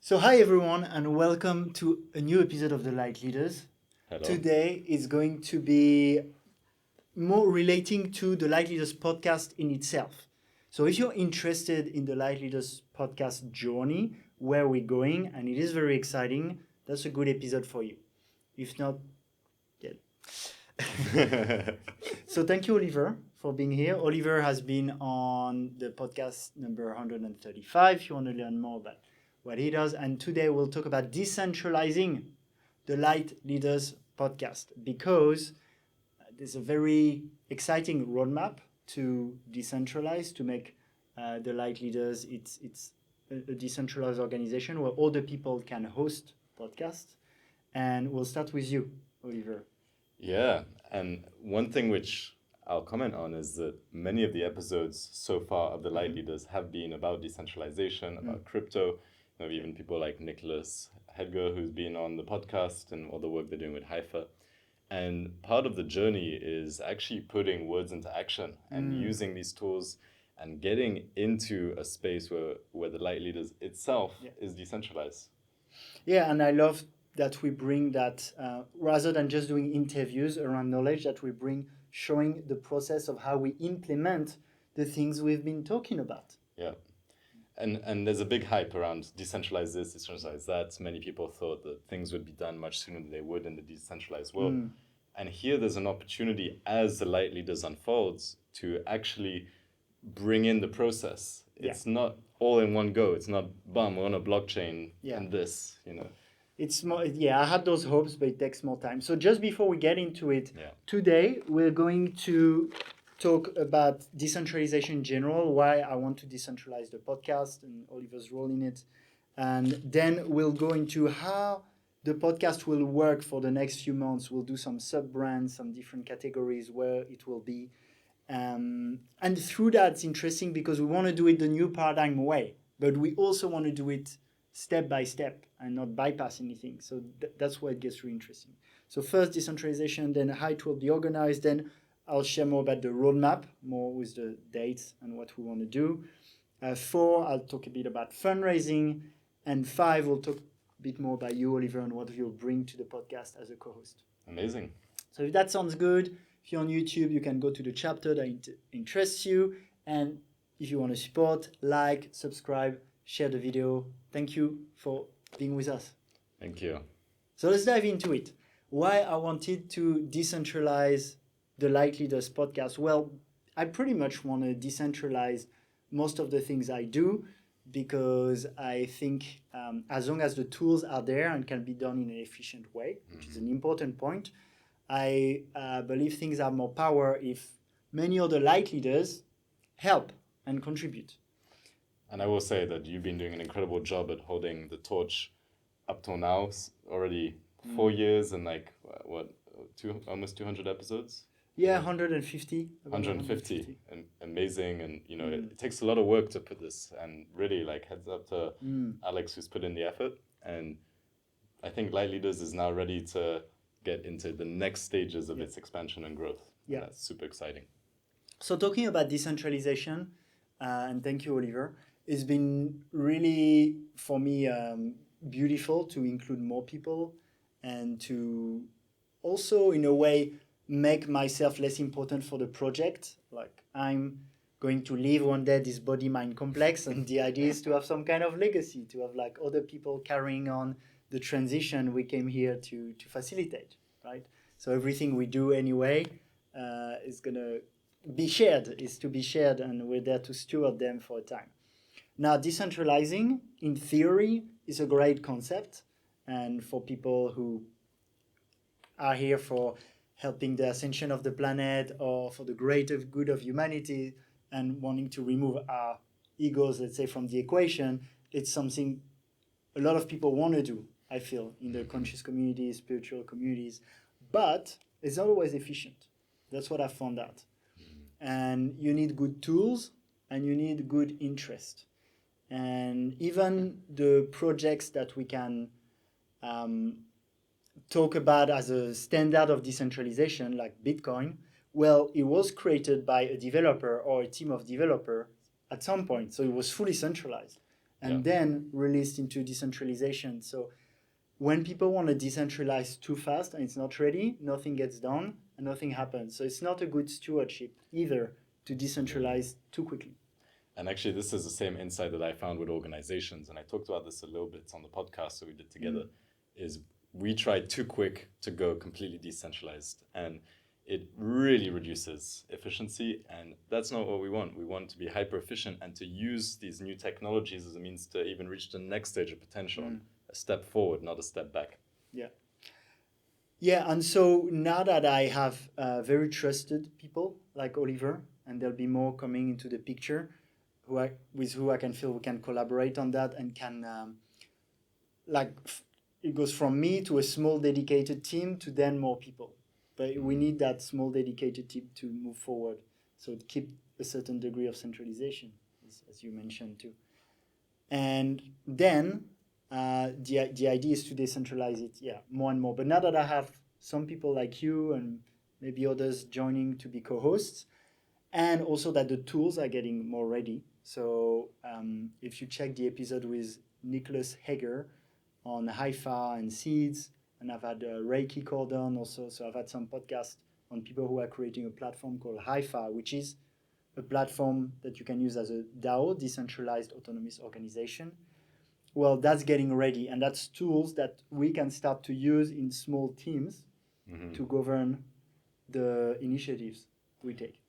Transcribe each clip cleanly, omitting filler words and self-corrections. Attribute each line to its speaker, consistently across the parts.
Speaker 1: So hi everyone and welcome to a new episode of the Light Leaders.
Speaker 2: Hello.
Speaker 1: Today is going to be more relating to the Light Leaders podcast in itself. So if you're interested in the Light Leaders podcast journey, where we're going, and it is very exciting, that's a good episode for you. If not, yeah. So thank you, Oliver, for being here. Oliver has been on the podcast number 135 if you want to learn more about what he does. And today we'll talk about decentralizing the Light Leaders podcast because there's a very exciting roadmap to decentralize, to make the Light Leaders, it's a decentralized organization where all the people can host podcasts. And we'll start with you, Oliver.
Speaker 2: Yeah, and one thing which I'll comment on is that many of the episodes so far of the Light Leaders have been about decentralization, about crypto. You know, even people like Nicholas Hedger, who's been on the podcast, and all the work they're doing with Haifa. And part of the journey is actually putting words into action and using these tools and getting into a space where the Light Leaders itself is decentralized.
Speaker 1: Yeah, and I love that we bring that, rather than just doing interviews around knowledge, that we bring showing the process of how we implement the things we've been talking about.
Speaker 2: Yeah. And there's a big hype around decentralize this, decentralize that. Many people thought that things would be done much sooner than they would in the decentralized world. And here there's an opportunity as the Light Leaders unfolds to actually bring in the process. It's not all in one go. It's not, bam, we're on a blockchain and this, you know.
Speaker 1: It's more, I had those hopes, but it takes more time. So just before we get into it, today we're going to talk about decentralization in general, why I want to decentralize the podcast and Oliver's role in it. And then we'll go into how the podcast will work for the next few months. We'll do some sub-brands, some different categories where it will be. And through that, it's interesting because we want to do it the new paradigm way, but we also want to do it step by step and not bypass anything. So that's where it gets really interesting. So first decentralization, then how it will be organized, then I'll share more about the roadmap, more with the dates and what we want to do. 4, I'll talk a bit about fundraising. And 5, we'll talk a bit more about you, Oliver, and what you'll bring to the podcast as a co-host.
Speaker 2: Amazing.
Speaker 1: So if that sounds good, if you're on YouTube, you can go to the chapter that interests you. And if you want to support, like, subscribe, share the video. Thank you for being with us.
Speaker 2: Thank you.
Speaker 1: So let's dive into it. Why I wanted to decentralize the Light Leaders podcast? Well, I pretty much want to decentralize most of the things I do because I think as long as the tools are there and can be done in an efficient way, which is an important point, I believe things have more power if many other Light Leaders help and contribute.
Speaker 2: And I will say that you've been doing an incredible job at holding the torch up till now. Already 4 years and almost 200 episodes?
Speaker 1: Yeah, 150.
Speaker 2: 150. Amazing. And, you know, it takes a lot of work to put this. And really, heads up to Alex, who's put in the effort. And I think Light Leaders is now ready to get into the next stages of its expansion and growth. Yeah. And that's super exciting.
Speaker 1: So talking about decentralization, and thank you, Oliver, it's been really, for me, beautiful to include more people and to also, in a way, make myself less important for the project. Like, I'm going to leave one day this body-mind complex, and the idea is to have some kind of legacy, to have other people carrying on the transition we came here to facilitate, right? So everything we do anyway is going to be shared, and we're there to steward them for a time. Now, decentralizing, in theory, is a great concept, and for people who are here for helping the ascension of the planet or for the greater good of humanity and wanting to remove our egos, let's say, from the equation, it's something a lot of people want to do, I feel, in the conscious communities, spiritual communities, but it's not always efficient. That's what I found out. And you need good tools and you need good interest. And even the projects that we can talk about as a standard of decentralization, like Bitcoin, well, it was created by a developer or a team of developers at some point. So it was fully centralized. and then released into decentralization. So when people want to decentralize too fast and it's not ready, nothing gets done and nothing happens. So it's not a good stewardship either to decentralize too quickly.
Speaker 2: And actually, this is the same insight that I found with organizations, and I talked about this a little bit on the podcast that we did together, is we tried too quick to go completely decentralized, and it really reduces efficiency, and that's not what we want. We want to be hyper efficient and to use these new technologies as a means to even reach the next stage of potential, a step forward, not a step back.
Speaker 1: Yeah, and so now that I have very trusted people like Oliver, and there'll be more coming into the picture, with who I can feel we can collaborate on that and can, it goes from me to a small dedicated team to then more people. But we need that small dedicated team to move forward. So to keep a certain degree of centralization, as you mentioned too. And then the idea is to decentralize it, more and more. But now that I have some people like you and maybe others joining to be co-hosts, and also that the tools are getting more ready. So if you check the episode with Nicholas Hager on Haifa and seeds, and I've had Reiki Cordon also, so I've had some podcasts on people who are creating a platform called Haifa, which is a platform that you can use as a DAO, decentralized autonomous organization. Well, that's getting ready, and that's tools that we can start to use in small teams to govern the initiatives we take.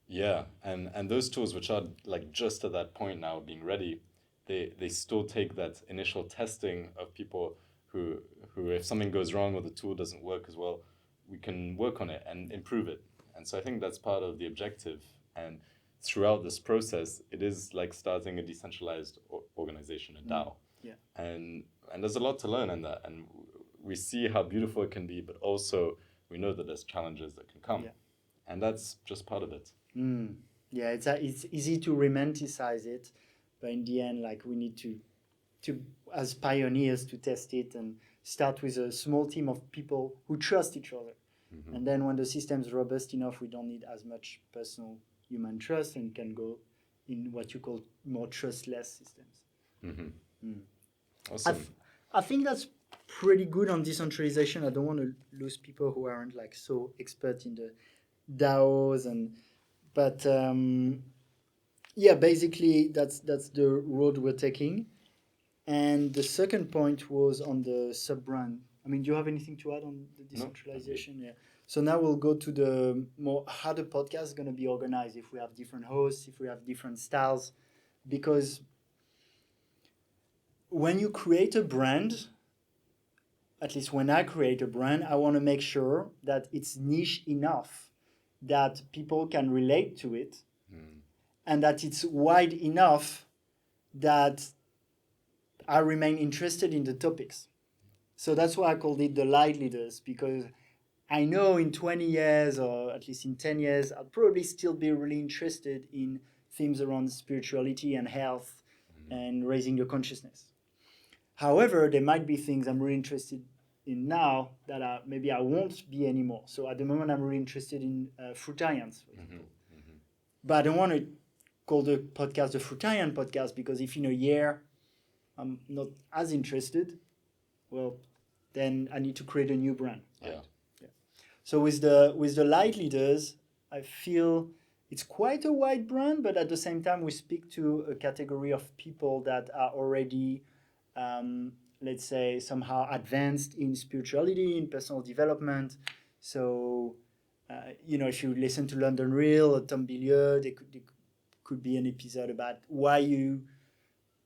Speaker 2: Yeah, and those tools, which are like just at that point now being ready, they still take that initial testing of people who if something goes wrong or the tool doesn't work as well, we can work on it and improve it. And so I think that's part of the objective. And throughout this process, it is like starting a decentralized organization, a DAO. And there's a lot to learn in that. And we see how beautiful it can be, but also we know that there's challenges that can come. And that's just part of it.
Speaker 1: Yeah, it's easy to romanticize it, but in the end, like we need to as pioneers to test it and start with a small team of people who trust each other. And then when the system's robust enough, we don't need as much personal human trust and can go in what you call more trustless systems.
Speaker 2: Awesome.
Speaker 1: I think that's pretty good on decentralization. I don't want to lose people who aren't like so expert in the DAOs but basically that's the road we're taking. And the second point was on the sub-brand. I mean, do you have anything to add on the decentralization? No. Yeah. So now we'll go to the more how the podcast is going to be organized, if we have different hosts, if we have different styles. Because when you create a brand, at least when I create a brand, I want to make sure that it's niche enough that people can relate to it and that it's wide enough that I remain interested in the topics. So that's why I called it the Lightleaders, because I know in 20 years or at least in 10 years, I'll probably still be really interested in themes around spirituality and health and raising your consciousness. However, there might be things I'm really interested in now that maybe I won't be anymore. So at the moment, I'm really interested in fruitarians, for example. But I don't want to call the podcast the Fruitarian Podcast, because if in a year I'm not as interested, well, then I need to create a new brand. Right? Yeah. So with the Lightleaders, I feel it's quite a wide brand, but at the same time, we speak to a category of people that are already, let's say, somehow advanced in spirituality, in personal development. So, if you listen to London Real or Tom Billieux, there could be an episode about why you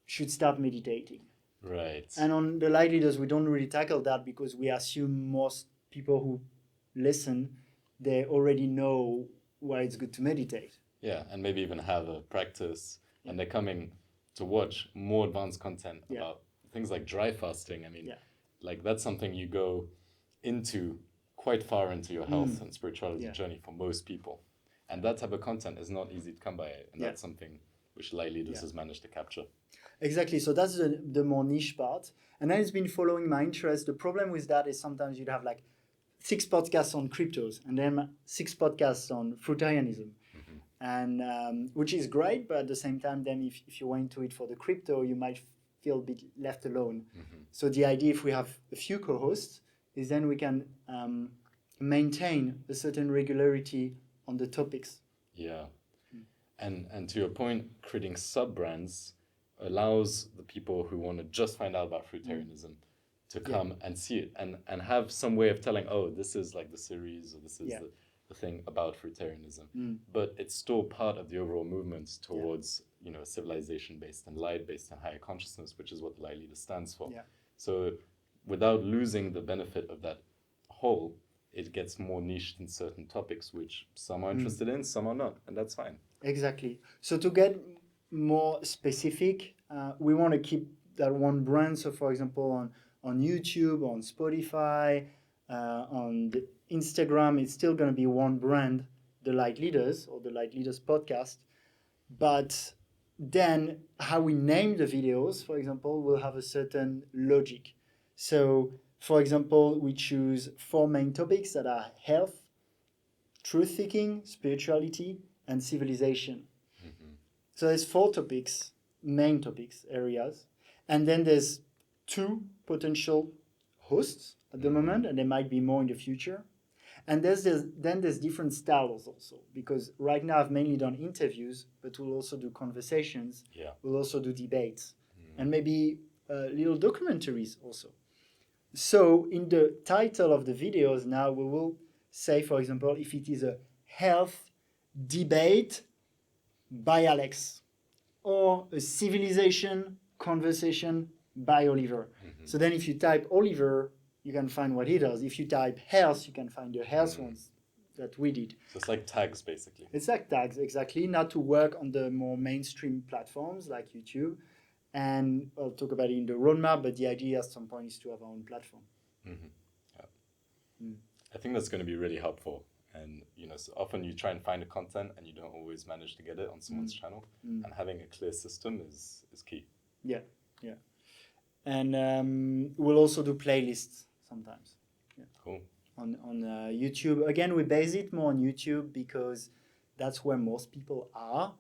Speaker 1: should start meditating.
Speaker 2: Right.
Speaker 1: And on the Lightleaders, we don't really tackle that because we assume most people who listen, they already know why it's good to meditate.
Speaker 2: Yeah, and maybe even have a practice, and they're coming to watch more advanced content about things like dry fasting. I mean, like that's something you go into quite far into your health and spirituality journey for most people. And that type of content is not easy to come by, and that's something which Lightleaders has managed to capture.
Speaker 1: Exactly. So that's the more niche part. And then it's been following my interest. The problem with that is sometimes you'd have like 6 podcasts on cryptos and then 6 podcasts on fruitarianism. and which is great. But at the same time, then if you went to it for the crypto, you might feel a bit left alone. So the idea, if we have a few co-hosts, is then we can maintain a certain regularity on the topics.
Speaker 2: Yeah. And to your point, creating sub-brands allows the people who want to just find out about fruitarianism to come and see it and have some way of telling, oh, this is like the series, or this is the thing about fruitarianism. But it's still part of the overall movement towards a civilization based on light, based on higher consciousness, which is what the Light Leader stands for. So without losing the benefit of that whole, it gets more niched in certain topics, which some are interested in, some are not, and that's fine.
Speaker 1: Exactly. So to get more specific, we want to keep that one brand. So for example, on YouTube, on Spotify, on the Instagram, it's still going to be one brand, the Light Leaders or the Lightleaders Podcast. But then how we name the videos, for example, will have a certain logic. So for example, we choose 4 main topics that are health, truth-seeking, spirituality, and civilization. So there's 4 topics, main topics, areas. And then there's 2 potential hosts at the moment, and there might be more in the future. And there's different styles also, because right now I've mainly done interviews, but we'll also do conversations. We'll also do debates, and maybe little documentaries also. So in the title of the videos now, we will say, for example, if it is a health debate by Alex, or a civilization conversation by Oliver. So then if you type Oliver, you can find what he does. If you type health, you can find the health ones that we did.
Speaker 2: So it's like tags, basically.
Speaker 1: It's like tags, exactly. Not to work on the more mainstream platforms like YouTube. And I'll talk about it in the roadmap, but the idea at some point is to have our own platform.
Speaker 2: I think that's going to be really helpful. And so often you try and find the content and you don't always manage to get it on someone's channel. And having a clear system is key.
Speaker 1: Yeah. And we'll also do playlists sometimes.
Speaker 2: Cool.
Speaker 1: On YouTube. Again, we base it more on YouTube because that's where most people are.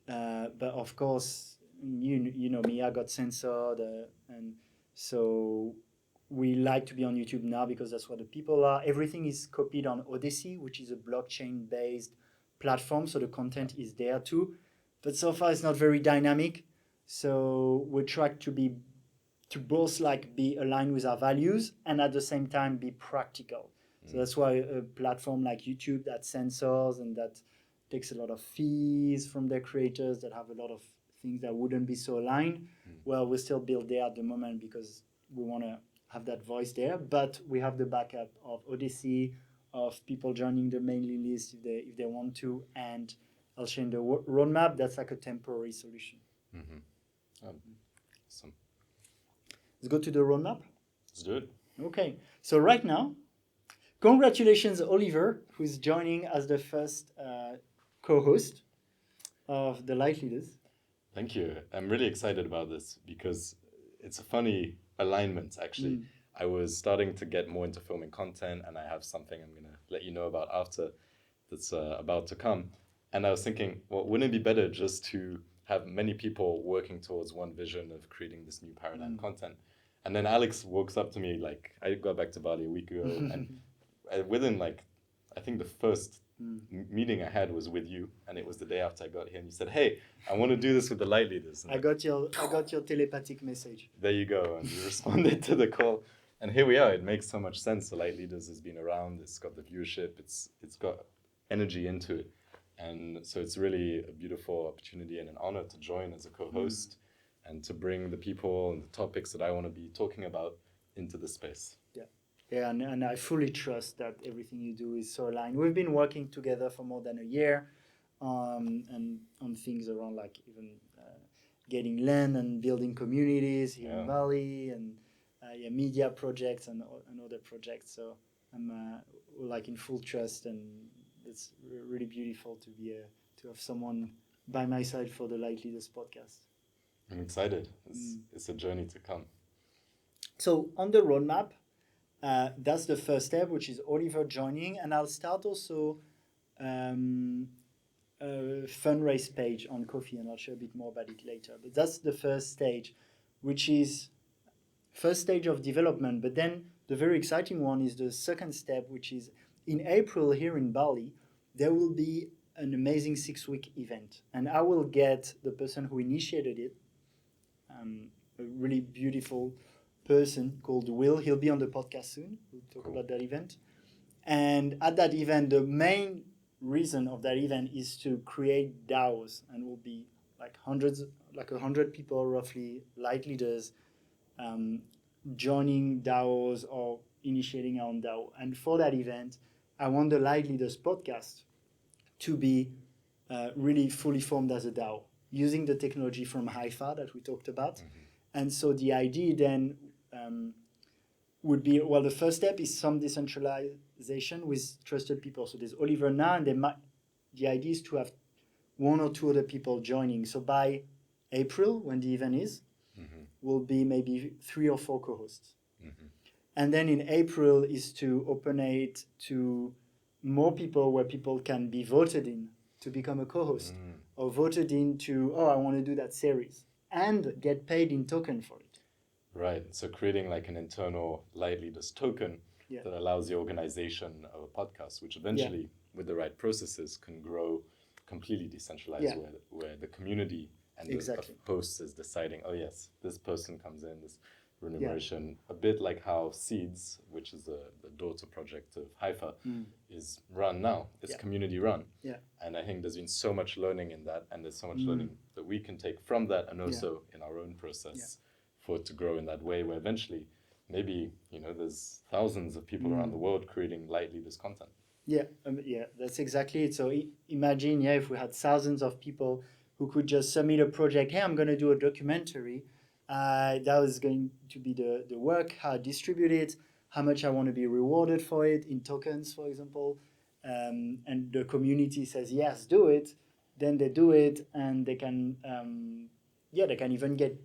Speaker 1: But of course, you know me, I got censored, and so we like to be on YouTube now because that's where the people are. Everything is copied on Odyssey, which is a blockchain-based platform, so the content is there too. But so far, it's not very dynamic. So we try to both be aligned with our values and at the same time be practical. So that's why a platform like YouTube that censors and that takes a lot of fees from their creators, that have a lot of things that wouldn't be so aligned, well, we still build there at the moment because we want to have that voice there, but we have the backup of Odyssey, of people joining the mailing list if they want to, and I'll share in the roadmap. That's like a temporary solution.
Speaker 2: Awesome.
Speaker 1: Let's go to the roadmap.
Speaker 2: Let's do it.
Speaker 1: Okay, so right now, congratulations, Oliver, who's joining as the first co-host of the Light Leaders.
Speaker 2: Thank you. I'm really excited about this because it's a funny alignment, actually. I was starting to get more into filming content, and I have something I'm going to let you know about after that's about to come. And I was thinking, well, wouldn't it be better just to have many people working towards one vision of creating this new paradigm content? And then Alex walks up to me, I got back to Bali a week ago, and within I think the first meeting I had was with you, and it was the day after I got here, and you said, "Hey, I want to do this with the Light Leaders." And
Speaker 1: I got your telepathic message.
Speaker 2: There you go, and you responded to the call, and here we are. It makes so much sense. The Light Leaders has been around. It's got the viewership. It's got energy into it, and so it's really a beautiful opportunity and an honor to join as a co-host and to bring the people and the topics that I want to be talking about into the space.
Speaker 1: Yeah, and I fully trust that everything you do is so aligned. We've been working together for more than a year, and on things around even getting land and building communities here in Bali, and media projects and other projects. So I'm in full trust, and it's really beautiful to have someone by my side for the Light Leaders podcast.
Speaker 2: I'm excited. It's a journey to come.
Speaker 1: So on the roadmap, that's the first step, which is Oliver joining, and I'll start also fundraise page on Ko-fi, and I'll share a bit more about it later. But that's the first stage, which is first stage of development. But then the very exciting one is the second step, which is in April here in Bali, there will be an amazing 6-week event, and I will get the person who initiated it, a really beautiful person called Will. He'll be on the podcast soon. We'll talk about that event. And at that event, the main reason of that event is to create DAOs, and will be like 100 people roughly, light leaders, joining DAOs or initiating our own DAO. And for that event, I want the Lightleaders Podcast to be really fully formed as a DAO, using the technology from Haifa that we talked about. And so the idea then would be, well, the first step is some decentralization with trusted people. So there's Oliver now, and the idea is to have 1 or 2 other people joining. So by April, when the event is, will be maybe 3 or 4 co-hosts. And then in April is to open it to more people, where people can be voted in to become a co-host, or voted in to, I want to do that series, and get paid in token for it.
Speaker 2: Right. So creating like an internal Light Leaders token that allows the organization of a podcast, which eventually, with the right processes, can grow completely decentralized, where the community and the host is deciding, oh yes, this person comes in, this remuneration, a bit like how Seeds, which is the daughter project of Haifa, is run now. It's community run. And I think there's been so much learning in that, and there's so much learning that we can take from that, and also in our own process for it to grow in that way, where eventually maybe, there's thousands of people around the world creating Light Leaders content.
Speaker 1: That's exactly it. So imagine, if we had thousands of people who could just submit a project. Hey, I'm going to do a documentary. That was going to be the work, how I distribute it, how much I want to be rewarded for it in tokens, for example. And the community says, yes, do it. Then they do it, and they can, they can even get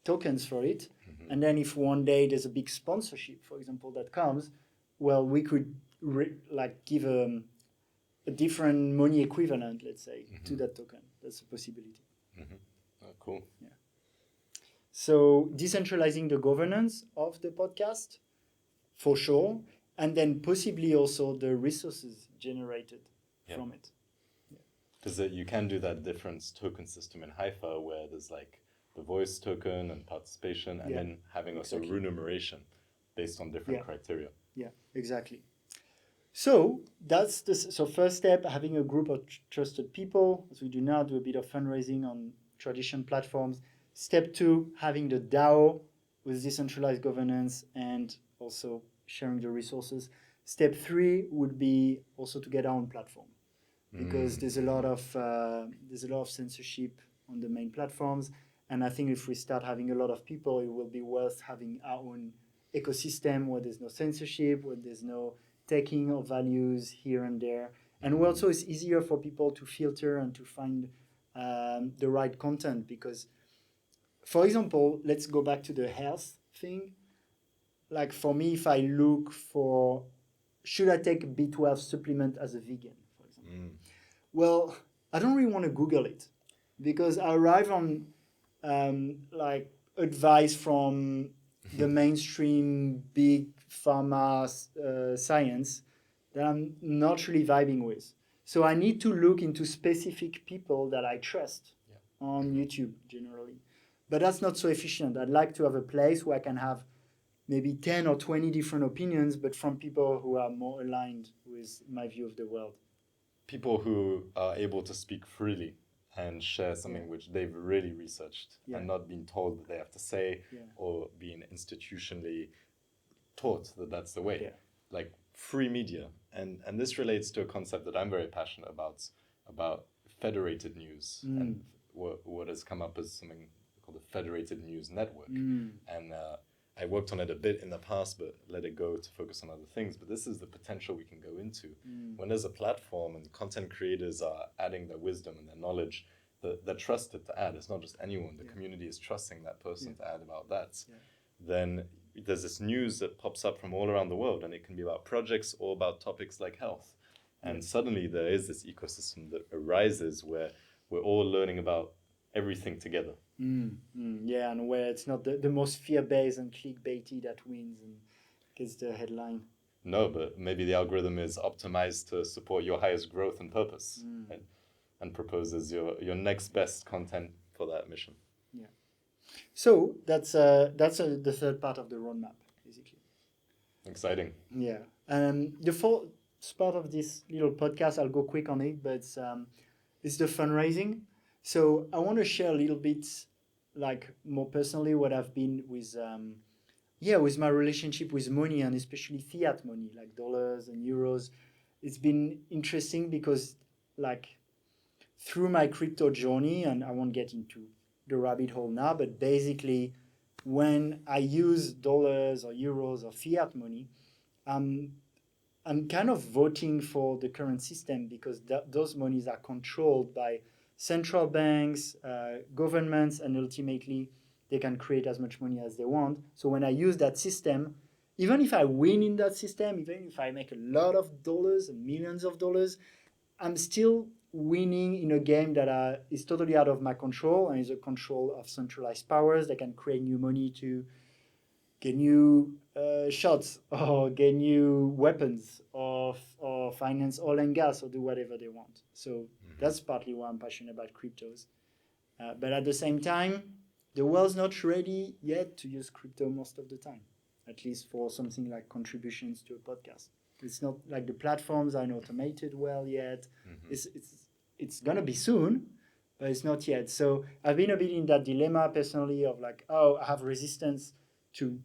Speaker 1: tokens for it. And then if one day there's a big sponsorship, for example, that comes, well, we could give a different money equivalent, let's say, to that token. That's a possibility.
Speaker 2: Oh, cool.
Speaker 1: Yeah. So decentralizing the governance of the podcast, for sure, and then possibly also the resources generated from it.
Speaker 2: Because you can do that different token system in Haifa, where there's like the voice token and participation, and then having also remuneration based on different criteria.
Speaker 1: Yeah, exactly. So that's so first step, having a group of trusted people, as we do now, do a bit of fundraising on tradition platforms. Step 2, having the DAO with decentralized governance and also sharing the resources. Step 3 would be also to get our own platform, because there's a lot of censorship on the main platforms, and I think if we start having a lot of people, it will be worth having our own ecosystem where there's no censorship, where there's no taking of values here and there, and where also it's easier for people to filter and to find the right content. Because, for example, let's go back to the health thing. Like for me, if I look for, should I take B12 supplement as a vegan, for example? Well, I don't really want to Google it, because I arrive on advice from the mainstream big pharma science that I'm not really vibing with. So I need to look into specific people that I trust on YouTube generally. But that's not so efficient. I'd like to have a place where I can have maybe 10 or 20 different opinions, but from people who are more aligned with my view of the world.
Speaker 2: People who are able to speak freely and share something which they've really researched and not been told that they have to say or being institutionally taught that that's the way. Like free media. And this relates to a concept that I'm very passionate about federated news and what has come up as something called the Federated News Network. And I worked on it a bit in the past, but let it go to focus on other things. But this is the potential we can go into. When there's a platform and content creators are adding their wisdom and their knowledge, they're trusted to add. It's not just anyone. The community is trusting that person to add about that. Then there's this news that pops up from all around the world, and it can be about projects or about topics like health. And suddenly there is this ecosystem that arises where we're all learning about everything together.
Speaker 1: Yeah, and where it's not the most fear-based and clickbaity that wins and gets the headline.
Speaker 2: No, but maybe the algorithm is optimized to support your highest growth and purpose, and proposes your next best content for that mission.
Speaker 1: Yeah. So that's the third part of the roadmap, basically.
Speaker 2: Exciting.
Speaker 1: Yeah. The fourth part of this little podcast, I'll go quick on it, but it's the fundraising. So I want to share a little bit, like more personally, what I've been with, with my relationship with money, and especially fiat money, like dollars and euros. It's been interesting because, like, through my crypto journey, and I won't get into the rabbit hole now, but basically, when I use dollars or euros or fiat money, I'm kind of voting for the current system because those monies are controlled by central banks, governments, and ultimately they can create as much money as they want. So when I use that system, even if I win in that system, even if I make a lot of dollars and millions of dollars, I'm still winning in a game that is totally out of my control and is a control of centralized powers that can create new money to get new shots or get new weapons or finance oil and gas or do whatever they want. So that's partly why I'm passionate about cryptos. But at the same time, the world's not ready yet to use crypto most of the time, at least for something like contributions to a podcast. It's not like the platforms aren't automated well yet. It's gonna be soon, but it's not yet. So I've been a bit in that dilemma personally of like, I have resistance to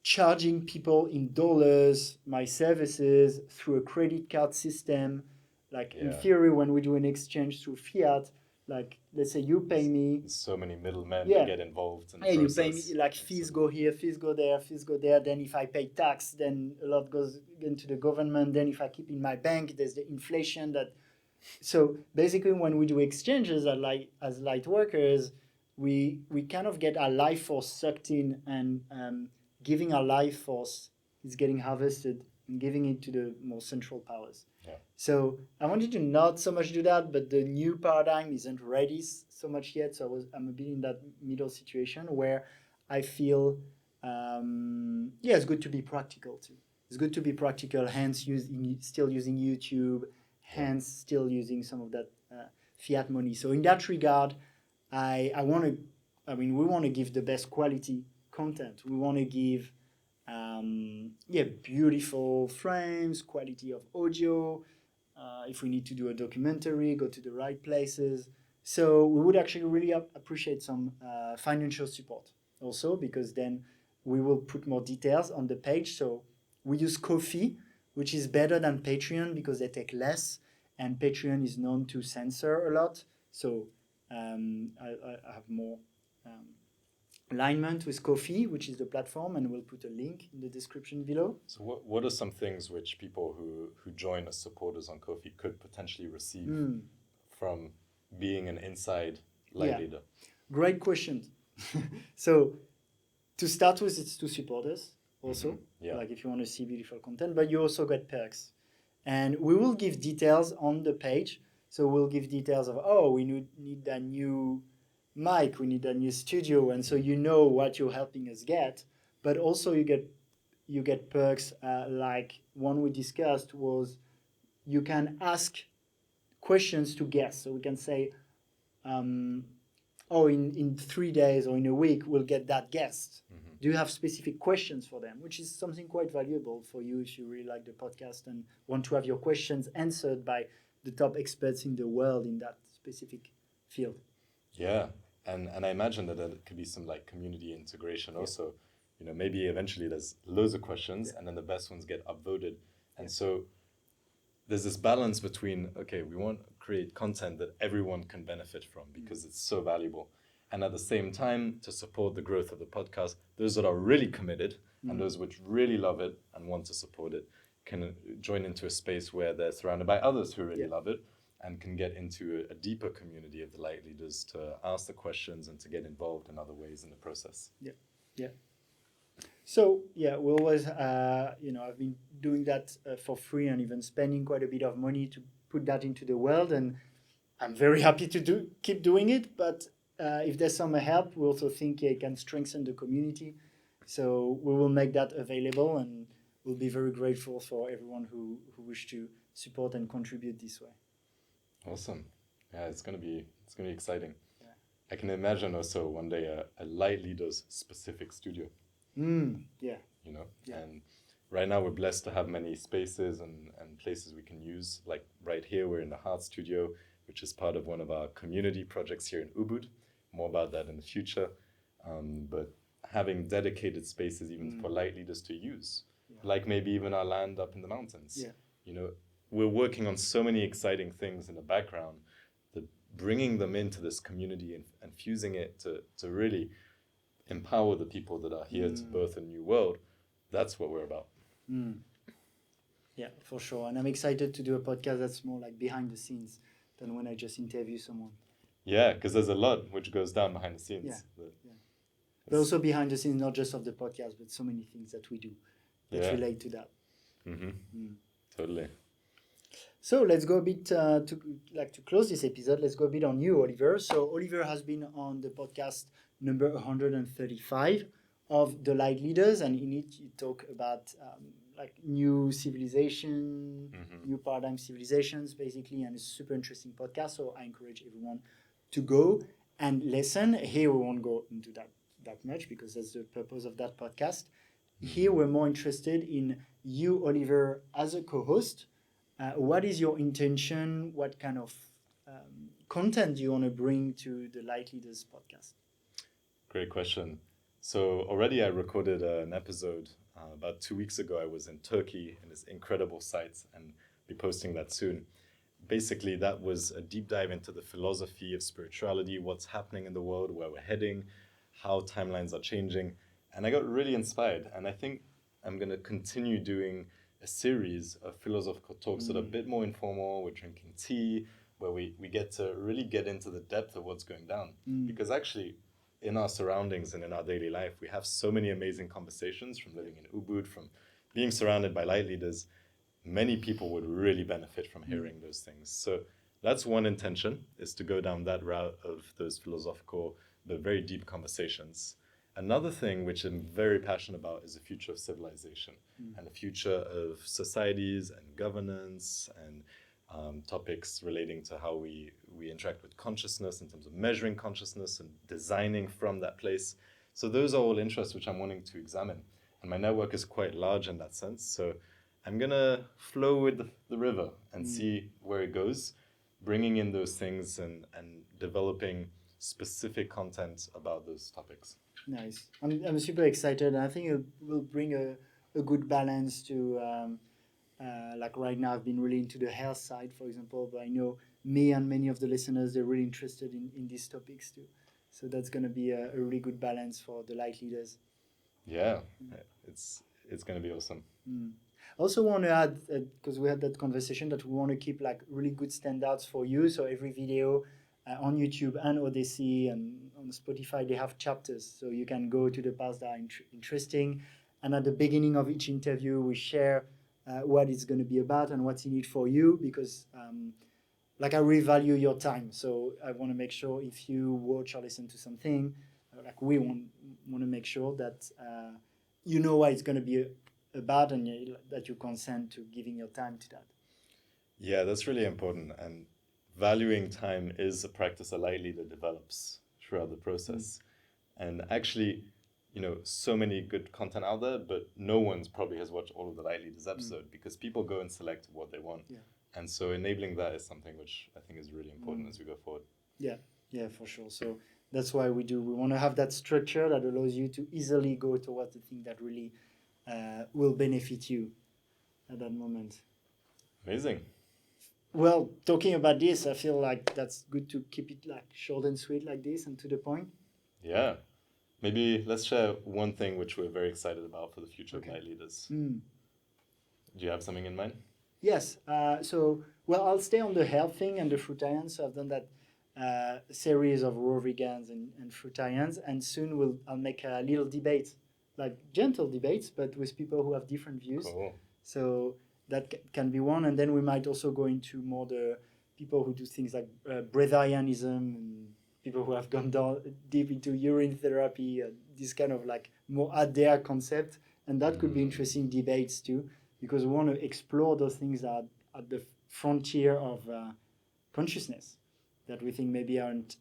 Speaker 1: charging people in dollars my services through a credit card system. Like in theory, when we do an exchange through fiat, like let's say you pay me.
Speaker 2: So many middlemen that get involved in the
Speaker 1: process.
Speaker 2: process.
Speaker 1: You pay me like fees go here, fees go there, fees go there. Then if I pay tax, then a lot goes into the government. Then if I keep in my bank, there's the inflation that. So basically, when we do exchanges as light workers, we kind of get our life force sucked in, and giving our life force is getting harvested and giving it to the more central powers.
Speaker 2: Yeah.
Speaker 1: So I wanted to not so much do that, but the new paradigm isn't ready so much yet. So I'm a bit in that middle situation where I feel, it's good to be practical too. It's good to be practical, hence still using YouTube, hence still using some of that fiat money. So in that regard, we want to give the best quality content. We want to give, beautiful frames, quality of audio. If we need to do a documentary, go to the right places. So we would actually really appreciate some financial support also, because then we will put more details on the page. So we use Ko-fi, which is better than Patreon because they take less, and Patreon is known to censor a lot. So I have more alignment with Ko-fi, which is the platform, and we'll put a link in the description below.
Speaker 2: So what are some things which people who join as supporters on Ko-fi could potentially receive from being an inside light leader?
Speaker 1: Great question. So to start with, it's to support us also, like if you want to see beautiful content, but you also get perks. And we will give details on the page. So we'll give details of, we need a new mic, we need a new studio, and so you know what you're helping us get. But also you get perks, like one we discussed was you can ask questions to guests. So we can say, in 3 days or in a week, we'll get that guest. Do you have specific questions for them? Which is something quite valuable for you if you really like the podcast and want to have your questions answered by the top experts in the world in that specific field.
Speaker 2: Yeah, and I imagine that there could be some like community integration also. You know, maybe eventually there's loads of questions and then the best ones get upvoted. And so there's this balance between, okay, we want to create content that everyone can benefit from because it's so valuable. And at the same time, to support the growth of the podcast, those that are really committed and those which really love it and want to support it can join into a space where they're surrounded by others who really love it and can get into a deeper community of the light leaders to ask the questions and to get involved in other ways in the process.
Speaker 1: Yeah. So yeah, we always, I've been doing that for free and even spending quite a bit of money to put that into the world, and I'm very happy to keep doing it. But if there's some help, we also think it can strengthen the community. So we will make that available, and we'll be very grateful for everyone who wish to support and contribute this way.
Speaker 2: Awesome. Yeah, it's gonna be exciting.
Speaker 1: Yeah.
Speaker 2: I can imagine also one day a Light Leaders specific studio,
Speaker 1: Yeah.
Speaker 2: you know?
Speaker 1: Yeah.
Speaker 2: And right now we're blessed to have many spaces and places we can use. Like right here, we're in the Heart Studio, which is part of one of our community projects here in Ubud. More about that in the future. But having dedicated spaces even for light leaders to use, like maybe even our land up in the mountains.
Speaker 1: Yeah.
Speaker 2: You know, we're working on so many exciting things in the background that bringing them into this community and fusing it to really empower the people that are here to birth a new world. That's what we're about.
Speaker 1: Yeah, for sure. And I'm excited to do a podcast that's more like behind the scenes than when I just interview someone.
Speaker 2: Yeah, because there's a lot which goes down behind the scenes.
Speaker 1: Yeah. But also behind the scenes, not just of the podcast, but so many things that we do that relate to that.
Speaker 2: Totally.
Speaker 1: So let's go a bit to close this episode. Let's go a bit on you, Oliver. So Oliver has been on the podcast number 135 of the Light Leaders, and in it you talk about like new civilization, new paradigm civilizations, basically, and it's a super interesting podcast. So I encourage everyone to go and listen. Here we won't go into that much because that's the purpose of that podcast. Here we're more interested in you, Oliver, as a co-host. What is your intention? What kind of content do you want to bring to the Light Leaders podcast?
Speaker 2: Great question. So already I recorded an episode about 2 weeks ago. I was in Turkey in this incredible site and be posting that soon. Basically, that was a deep dive into the philosophy of spirituality, what's happening in the world, where we're heading, how timelines are changing. And I got really inspired. And I think I'm going to continue doing a series of philosophical talks that are a bit more informal. We're drinking tea, where we get to really get into the depth of what's going down. Because actually, in our surroundings and in our daily life, we have so many amazing conversations from living in Ubud, from being surrounded by light leaders. Many people would really benefit from hearing those things. So that's one intention, is to go down that route of those philosophical but very deep conversations. Another thing which I'm very passionate about is the future of civilization and the future of societies and governance and topics relating to how we interact with consciousness in terms of measuring consciousness and designing from that place. So those are all interests which I'm wanting to examine. And my network is quite large in that sense. So I'm going to flow with the river and see where it goes, bringing in those things and developing specific content about those topics.
Speaker 1: Nice. I'm super excited. I think it will bring a good balance to, like right now I've been really into the health side, for example, but I know me and many of the listeners, they're really interested in these topics too. So that's going to be a really good balance for the light leaders.
Speaker 2: Yeah, it's going to be awesome.
Speaker 1: I also want to add, because we had that conversation, that we want to keep like really good standards for you. So every video on YouTube and Odyssey and on Spotify, they have chapters. So you can go to the parts that are interesting. And at the beginning of each interview, we share what it's going to be about and what's in it for you, because like I really value your time. So I want to make sure if you watch or listen to something, like we want to make sure that you know what it's going to be about and that you consent to giving your time to that.
Speaker 2: Yeah, that's really important. And valuing time is a practice a light leader develops throughout the process. And actually, you know, so many good content out there, but no one's probably has watched all of the Light Leaders episode because people go and select what they want.
Speaker 1: Yeah.
Speaker 2: And so enabling that is something which I think is really important as we go forward.
Speaker 1: Yeah, for sure. So that's why we want to have that structure that allows you to easily go towards the thing that really will benefit you at that moment.
Speaker 2: Amazing.
Speaker 1: Well, talking about this, I feel like that's good to keep it like short and sweet like this and to the point.
Speaker 2: Yeah. Maybe let's share one thing which we're very excited about for the future of Light Leaders. Do you have something in mind?
Speaker 1: Yes. I'll stay on the health thing and the fruitarians. So I've done that series of raw vegans and fruitarians, and soon I'll make a little debate like gentle debates, but with people who have different views.
Speaker 2: Cool.
Speaker 1: So that can be one, and then we might also go into more the people who do things like breatharianism and people who have gone down deep into urine therapy, this kind of like more ADR concept, and that could be interesting debates too, because we want to explore those things that are at the frontier of consciousness that we think maybe aren't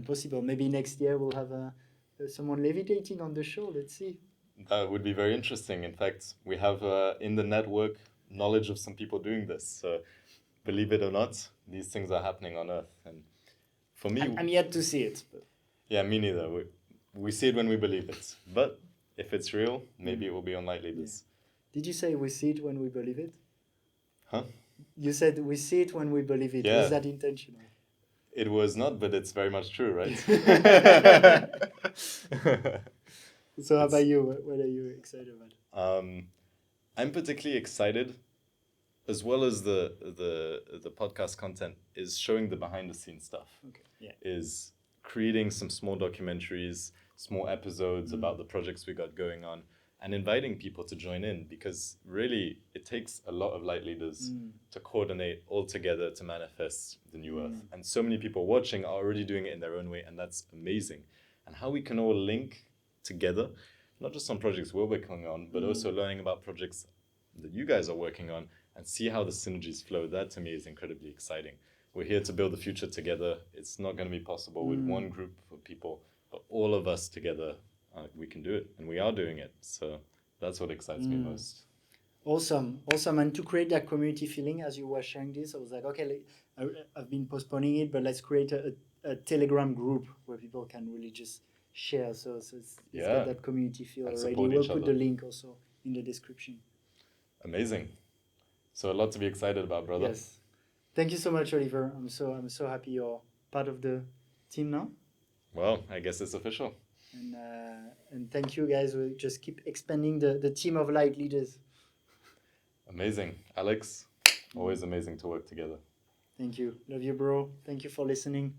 Speaker 1: possible. Maybe next year we'll have someone levitating on the show. Let's see.
Speaker 2: That would be very interesting. In fact, we have in the network knowledge of some people doing this. So, believe it or not, these things are happening on Earth. And for me,
Speaker 1: I'm yet to see it. But.
Speaker 2: Yeah, me neither. We see it when we believe it. But if it's real, maybe it will be on Lightleaders.
Speaker 1: Yeah. Did you say we see it when we believe it?
Speaker 2: Huh?
Speaker 1: You said we see it when we believe it.
Speaker 2: Yeah.
Speaker 1: Was that intentional?
Speaker 2: It was not, but it's very much true, right?
Speaker 1: So how about you? What are you excited about?
Speaker 2: I'm particularly excited, as well as the podcast content, is showing the behind the scenes stuff.
Speaker 1: Okay. Yeah.
Speaker 2: Is creating some small documentaries, small episodes about the projects we got going on, and inviting people to join in, because really it takes a lot of light leaders to coordinate all together to manifest the new earth. And so many people watching are already doing it in their own way, and that's amazing. And how we can all link together, not just on projects we're working on, but also learning about projects that you guys are working on and see how the synergies flow. That to me is incredibly exciting. We're here to build the future together. It's not going to be possible with one group of people, but all of us together, we can do it, and we are doing it. So that's what excites me most.
Speaker 1: Awesome. And to create that community feeling, as you were sharing this, I was like, okay, I've been postponing it, but let's create a Telegram group where people can really just share. So it's got that community feel
Speaker 2: and
Speaker 1: already.
Speaker 2: support each
Speaker 1: We'll put
Speaker 2: other.
Speaker 1: the link also in the description.
Speaker 2: Amazing. So a lot to be excited about, brother.
Speaker 1: Yes. Thank you so much, Oliver. I'm so happy you're part of the team now.
Speaker 2: Well, I guess it's official.
Speaker 1: And thank you, guys. We'll just keep expanding the team of light leaders.
Speaker 2: Amazing. Alex, always amazing to work together.
Speaker 1: Thank you. Love you, bro. Thank you for listening.